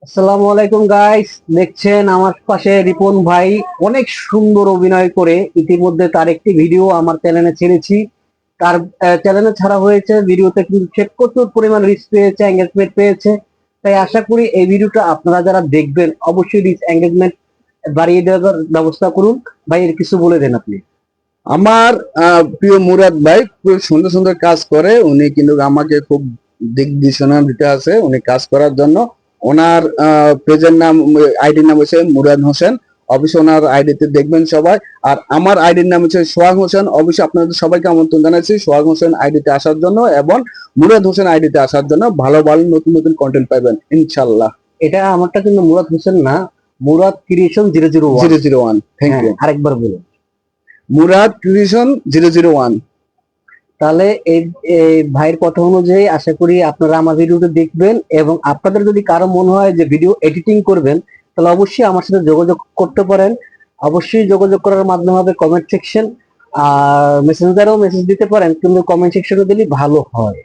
আসসালামু আলাইকুম গাইস, দেখছেন আমার পাশে রিপন ভাই অনেক সুন্দর অভিনয় করে ইতিমধ্যে তার একটি ভিডিও আমার চ্যানেলে ছেড়েছি। তার চ্যানেলে ছাড়া হয়েছে, ভিডিওতে কিন্তু সে প্রচুর পরিমাণ রিচ পেয়েছে, এঙ্গেজমেন্ট পেয়েছে। তাই আশা করি এই ভিডিওটা আপনারা যারা দেখবেন অবশ্যই রিচ এঙ্গেজমেন্ট বাড়িয়ে দেওয়ার ব্যবস্থা করুন। ভাই এর কিছু বলে দেন আপনি। আমার প্রিয় মুরাদ ভাই খুব সুন্দর সুন্দর কাজ করে। উনি কিন্তু আমাকে খুব দিক নির্দেশনা দিতে আছে উনি কাজ করার জন্য। ওনার পেজের নাম, আইডির নাম হচ্ছে মুরাদ হোসেন। অবশ্যই ওনার আইডিতে দেখবেন সবাই। আর আমার আইডির নাম হচ্ছে সোহাগ হোসেন। অবশ্যই আপনাদের সবাইকে আমন্ত্রণ জানাচ্ছি সোহাগ হোসেন আইডিতে আসার জন্য এবং মুরাদ হোসেন আইডিতে আসার জন্য। ভালো ভালো নতুন নতুন কন্টেন্ট পাবেন ইনশাল্লাহ। এটা আমারটা কিন্তু মুরাদ হোসেন না, মুরাদ ক্রিয়েশন 001। 001। Thank you. আরেকবার বলুন। মুরাদ ক্রিয়েশন 001। তাহলে এই এই ভাইয়ের কথা অনুযায়ী আশা করি আপনারা আমার ভিডিওটা দেখবেন, এবং আপনাদের যদি কারো মনে হয় যে ভিডিও এডিটিং করবেন তাহলে অবশ্যই আমার সাথে যোগাযোগ করতে পারেন। অবশ্যই যোগাযোগ করার মাধ্যমে হবে কমেন্ট সেকশন, আর মেসেঞ্জারেও মেসেজ দিতে পারেন, কিন্তু কমেন্ট সেকশনে দিলে ভালো হয়।